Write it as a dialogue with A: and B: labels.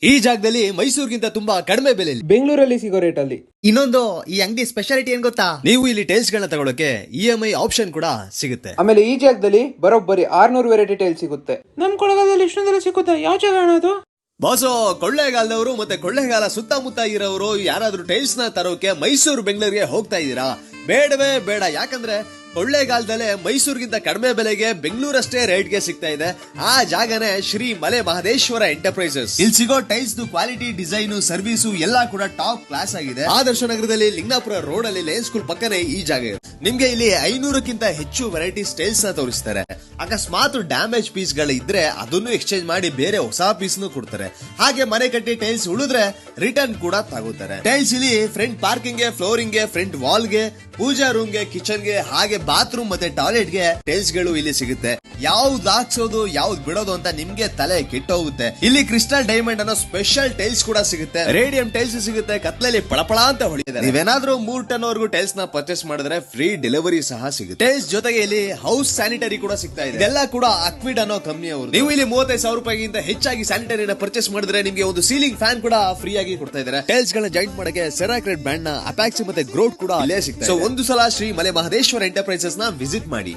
A: ಈ ಜಾಗದಲ್ಲಿ ಮೈಸೂರಿಗಿಂತ ತುಂಬಾ ಕಡಿಮೆ ಬೆಲೆಯಲ್ಲಿ
B: ಬೆಂಗಳೂರಲ್ಲಿ ಸಿಗೋ ರೇಟ್ ಅಲ್ಲಿ.
C: ಇನ್ನೊಂದು ಈ ಅಂಗಡಿ ಸ್ಪೆಷಾಲಿಟಿ ಏನ್ ಗೊತ್ತಾ,
A: ನೀವು ಇಲ್ಲಿ ಟೈಲ್ಸ್ ಗಳನ್ನ ತಗೊಳಕ್ಕೆ EMI ಆಪ್ಷನ್ ಕೂಡ ಸಿಗುತ್ತೆ.
B: ಆಮೇಲೆ ಈ ಜಾಗದಲ್ಲಿ ಬರೋಬ್ಬರಿ 600 ವೆರೈಟಿ ಟೈಲ್ ಸಿಗುತ್ತೆ.
D: ನಮ್ ಕೊಳಗದಲ್ಲಿ ಇಷ್ಟೊಂದೆಲ್ಲ ಸಿಗುತ್ತೆ. ಯಾವ ಜಾಗ ಅದು?
A: ಬಾಸು, ಕೊಳ್ಳೇಗಾಲದವರು ಮತ್ತೆ ಕೊಳ್ಳೇಗಾಲ ಸುತ್ತಮುತ್ತ ಇರೋರು ಯಾರಾದ್ರೂ ಟೈಲ್ಸ್ ನ ತರೋಕೆ ಮೈಸೂರು ಬೆಂಗಳೂರಿಗೆ ಹೋಗ್ತಾ ಇದ್ದೀರಾ? ಬೇಡವೇ ಬೇಡ. ಯಾಕಂದ್ರೆ ಕೊಳ್ಳೇಗಾಲದಲ್ಲೇ ಮೈಸೂರಿಗಿಂತ ಕಡಿಮೆ ಬೆಲೆಗೆ ಬೆಂಗಳೂರಷ್ಟೇ ರೇಟ್ಗೆ ಸಿಗ್ತಾ ಇದೆ. ಆ ಜಾಗನೇ ಶ್ರೀ ಮಲೆ ಮಹದೇಶ್ವರ ಎಂಟರ್ಪ್ರೈಸಸ್. ಇಲ್ಲಿ ಸಿಗೋ ಟೈಲ್ಸ್ ಕ್ವಾಲಿಟಿ, ಡಿಸೈನ್, ಸರ್ವಿಸು ಎಲ್ಲಾ ಕೂಡ ಟಾಪ್ ಕ್ಲಾಸ್ ಆಗಿದೆ. ಆದರ್ಶ ನಗರದಲ್ಲಿ ಲಿಂಗನಾಪುರ ರೋಡ್ ಅಲ್ಲಿ ಲೇನ್ ಸ್ಕೂಲ್ ಪಕ್ಕನೆ ಈ ಜಾಗ ಇದೆ. ನಿಮ್ಗೆ ಇಲ್ಲಿ 500ಕ್ಕಿಂತ ಹೆಚ್ಚು ವೆರೈಟೀಸ್ ಟೈಲ್ಸ್ ನ ತೋರಿಸ್ತಾರೆ. ಅಕಸ್ಮಾತ್ ಡ್ಯಾಮೇಜ್ ಪೀಸ್ ಗಳು ಇದ್ರೆ ಅದನ್ನು ಎಕ್ಸ್ಚೇಂಜ್ ಮಾಡಿ ಬೇರೆ ಹೊಸ ಪೀಸ್ ಕೊಡ್ತಾರೆ. ಹಾಗೆ ಮನೆ ಕಟ್ಟಿ ಟೈಲ್ಸ್ ಉಳಿದ್ರೆ ರಿಟರ್ನ್ ಕೂಡ ತಗೋತಾರೆ. ಟೈಲ್ಸ್ ಇಲ್ಲಿ ಫ್ರಂಟ್ ಪಾರ್ಕಿಂಗ್ ಗೆ, ಫ್ಲೋರಿಂಗ್ ಗೆ, ಫ್ರಂಟ್ ವಾಲ್ ಗೆ, ಪೂಜಾ ರೂಮ್ ಗೆ, ಕಿಚನ್ ಗೆ, ಹಾಗೆ ಬಾತ್ರೂಮ್ ಮತ್ತೆ ಟಾಯ್ಲೆಟ್ ಗೆ ಟೈಲ್ಸ್ ಗಳು ಇಲ್ಲಿ ಸಿಗುತ್ತೆ. ಯಾವ್ದು ಹಾಕ್ಸೋದು ಯಾವ್ದು ಬಿಡೋದು ಅಂತ ನಿಮ್ಗೆ ತಲೆ ಕೆಟ್ಟೋಗುತ್ತೆ. ಇಲ್ಲಿ ಕ್ರಿಸ್ಟಲ್ ಡೈಮಂಡ್ ಅನ್ನೋ ಸ್ಪೆಷಲ್ ಟೈಲ್ಸ್ ಕೂಡ ಸಿಗುತ್ತೆ. ರೇಡಿಯಂ ಟೈಲ್ಸ್ ಸಿಗುತ್ತೆ. ಕತ್ಲಲ್ಲಿ ಪಳಪಳ ಅಂತ ಹೊಳಿದೆ. ನೀವೇನಾದ್ರೂ 3 ಟನ್ ವರೆಗೂ ಟೈಲ್ಸ್ ನ ಪರ್ಚೇಸ್ ಮಾಡಿದ್ರೆ ಫ್ರೀ ಡೆಲಿವರಿ ಸಹ ಸಿಗುತ್ತೆ. ಟೈಲ್ಸ್ ಜೊತೆಗೆ ಇಲ್ಲಿ ಹೌಸ್ ಸ್ಯಾನಿಟರಿ ಕೂಡ ಸಿಗ್ತಾ ಇದೆ. ಇದೆಲ್ಲ ಕೂಡ ಅಕ್ವಿಡ್ ಅನ್ನೋ ಕಂಪನಿ ಅವರು. ನೀವು ಇಲ್ಲಿ 35,000 ರೂಪಾಯಿಗಿಂತ ಹೆಚ್ಚಾಗಿ ಸ್ಯಾನಿಟರಿನ ಪರ್ಚೇಸ್ ಮಾಡಿದ್ರೆ ನಿಮ್ಗೆ ಒಂದು ಸೀಲಿಂಗ್ ಫ್ಯಾನ್ ಕೂಡ ಫ್ರೀ ಆಗಿ ಕೊಡ್ತಾ ಇದ್ದಾರೆ. ಟೈಲ್ಸ್ ಗಳನ್ನ ಜಾಯಿಂಟ್ ಮಾಡಕ್ಕೆ ಸೆರಾಕ್ರೆಡ್ ಬ್ರ್ಯಾಂಡ್ ನ ಅಪಾಕ್ಸಿ ಮತ್ತೆ ಗ್ರೋಟ್ ಕೂಡ ಇಲ್ಲೇ ಸಿಗ್ತಾ ಇದೆ. ಸೊ ಒಂದು ಸಲ ಶ್ರೀ ಮಲೆ ಮಹದೇಶ್ವರ ಎಂಟರ್ಪ್ರೈಸಸ್ ನ ವಿಸಿಟ್ ಮಾಡಿ.